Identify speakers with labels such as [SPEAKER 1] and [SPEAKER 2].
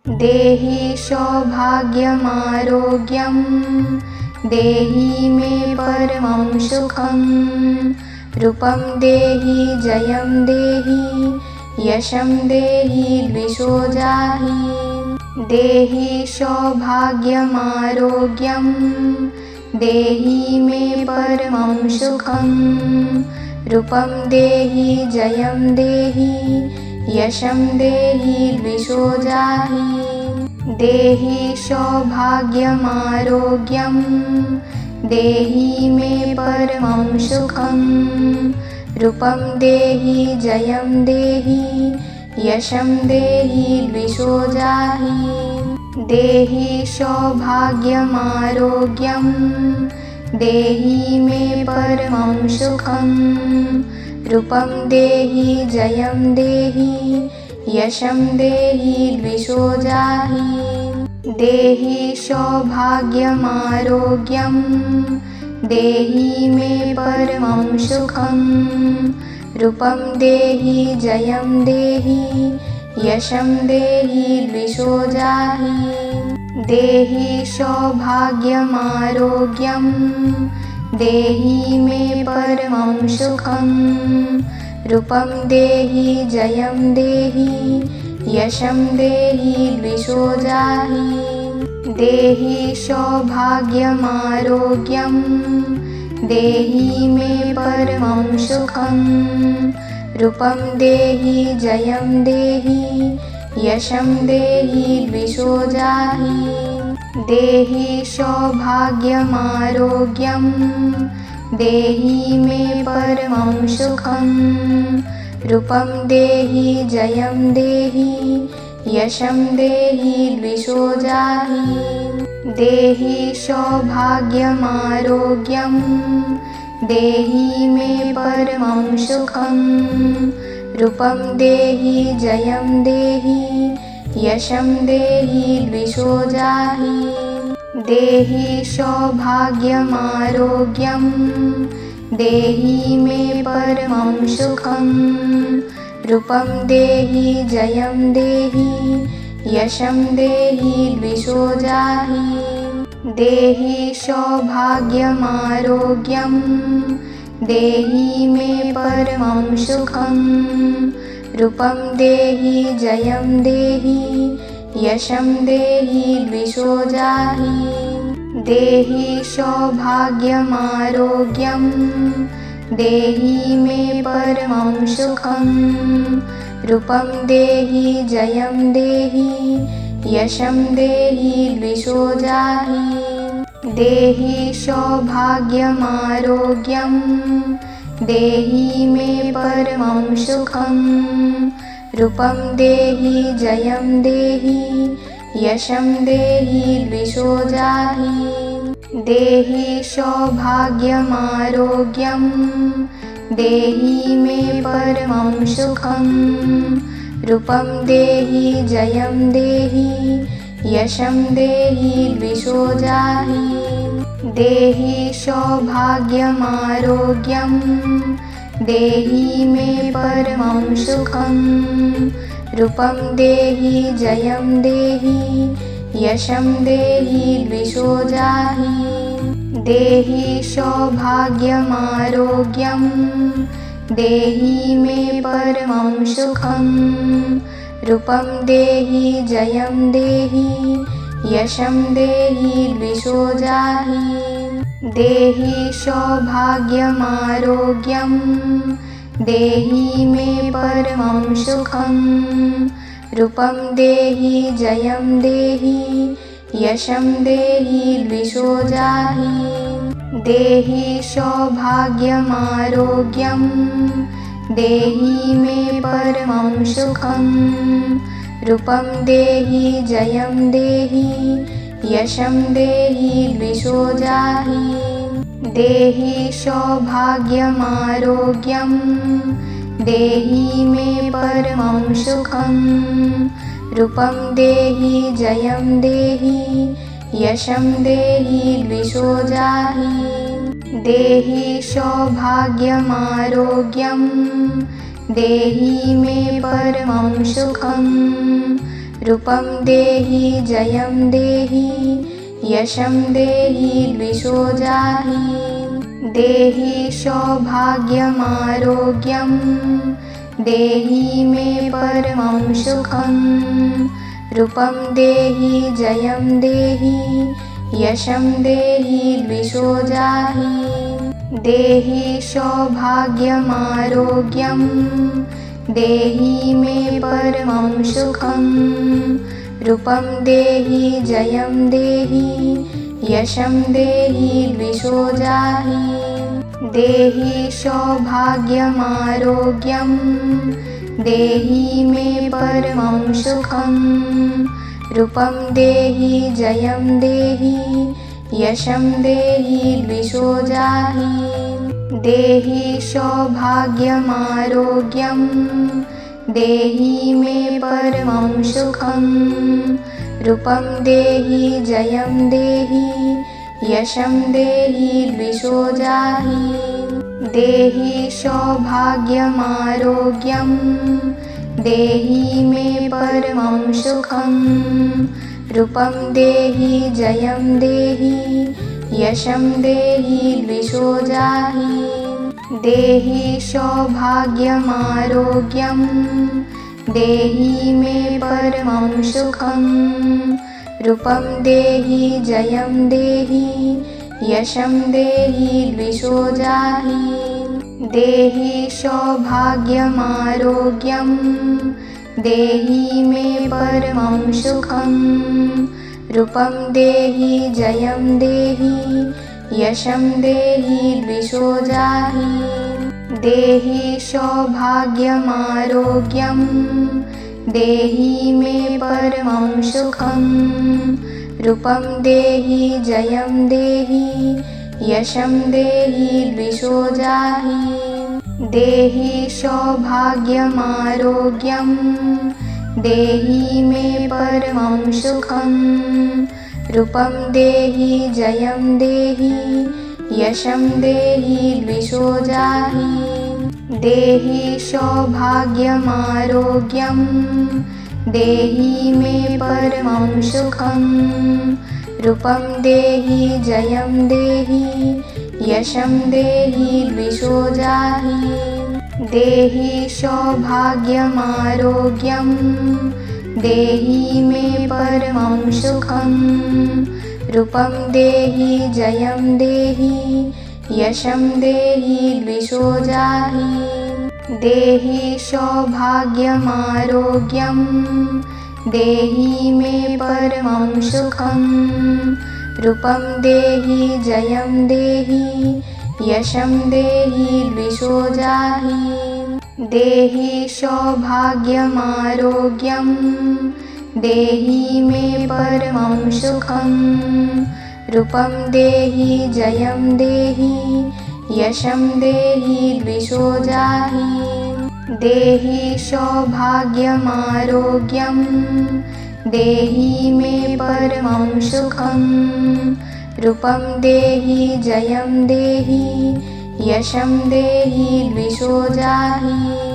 [SPEAKER 1] देहि सौभाग्यमारोग्यं देहि मे परमं सुखं रूपं देहि जयं देहि यशं देहि द्विषो जाहि देहि सौभाग्यमारोग्यं देहि मे परमं सुखं रूपं देहि जयं देहि यशं देहि द्विषो जाहि देहि सौभाग्यमारोग्यं देहि मे परमं सुखं रूपं देहि जयं देहि यशं देहि द्विषो जाहि देहि सौभाग्यमारोग्यं देहि मे परमं सुखं रूपं देहि जयं देहि यशं देहि द्विषो जाहि देहि सौभाग्यमारोग्यं देहि मे परमं सुखं रूपं देहि जयं देहि यशं देहि द्विषो जाहि देहि सौभाग्यमारोग्यं देहि मे परमं सुखं रूपं देहि जयं देहि यशं देहि द्विषो जाहि देहि सौभाग्यमारोग्यं देहि मे परमं सुखं रूपं देहि जयं देहि यशं देहि द्विषो जाहि देहि सौभाग्यमारोग्यं देहि मे परमं सुखं रूपं देहि जयं देहि यशं देहि द्विषो जाहि देहि सौभाग्यमारोग्यं देहि मे परमं सुखं रूपं देहि जयं देहि यशं देहि द्विषो जाहि देहि सौभाग्यमारोग्यं देहि मे परमं सुखं रूपं देहि जयं देहि यशं देहि द्विषो जाहि देहि सौभाग्यमारोग्यं देहि मे परमं सुखं रूपं देहि जयं देहि यशं देहि द्विषो जाहि देहि सौभाग्यमारोग्यं देहि मे परमं सुखं रूपं देहि जयं देहि यशं देहि द्विषो जाहि देहि सौभाग्यमारोग्यं देहि मे परमं सुखं रूपं देहि जयं देहि यशं देहि द्विषो जाहि देहि सौभाग्यमारोग्यं देहि मे परमं सुखं रूपं देहि जयं देहि यशं देहि द्विषो जाहि देहि सौभाग्यमारोग्यं देहि मे परमं सुखं रूपं देहि जयं देहि यशं देहि द्विषो जाहि देहि सौभाग्यमारोग्यं देहि मे परमं सुखं रूपं देहि जयं देहि यशं देहि द्विषो जाहि देहि सौभाग्यमारोग्यं देहि मे परमं सुखं रूपं देहि जयं देहि यशं देहि द्विषो जाहि देहि सौभाग्यमारोग्यं देहि मे परमं सुखं रूपं देहि जयं देहि यशं देहि द्विषो जाहि देहि सौभाग्यमारोग्यं देहि मे परमं सुखं रूपं देहि जयं देहि यशं देहि द्विषो जाहि देहि सौभाग्यमारोग्यं देहि मे परमं सुखं रूपं देहि जयं देहि यशं देहि द्विषो जाहि देहि सौभाग्यमारोग्यं देहि मे परमं सुखं रूपं देहि जयं देहि यशं देहि द्विषो जाहि देहि सौभाग्यमारोग्यं देहि मे परमं सुखं रूपं देहि जयं देहि यशं देहि द्विषो जाहि देहि सौभाग्यमारोग्यं देहि मे परमं सुखं रूपं देहि जयं देहि यशं देहि द्विषो जाहि देहि सौभाग्यमारोग्यं देहि मे परमं सुखं रूपं देहि जयं देहि यशं देहि द्विषो जाहि देहि सौभाग्यमारोग्यं देहि मे परमं सुखं रूपं देहि जयं देहि यशं देहि द्विषो जाहि देहि सौभाग्यमारोग्यं देहि मे परमं सुखं रूपं देहि जयं देहि यशं देहि द्विषो जाहि देहि सौभाग्यमारोग्यं देहि मे परमं सुखं रूपं देहि जयं देहि यशं देहि द्विषो जाहि देहि सौभाग्यमारोग्यं देहि मे परमं सुखं रूपं देहि जयं देहि यशं देहि द्विषो जाहि देहि सौभाग्यमारोग्यं देहि मे परमं सुखं रूपं देहि जयं देहि यशं देहि द्विषो जाहि देहि सौभाग्यमारोग्यं देहि मे परमं सुखं रूपं देहि जयं देहि यशं देहि द्विषो जाहि देहि सौभाग्यमारोग्यं देहि मे परमं सुखं रूपं देहि जयं देहि यशं देहि द्विषो जाहि देहि सौभाग्यमारोग्यं देहि मे परमं सुखं रूपं देहि जयं देहि यशं देहि द्विषो जाहि देहि सौभाग्यमारोग्यं देहि मे परमं सुखं रूपं देहि जयं देहि यशं देहि द्विषो जाहि देहि सौभाग्यमारोग्यं देहि मे परमं सुखं रूपं देहि जयं देहि यशं देहि द्विषो जाहि।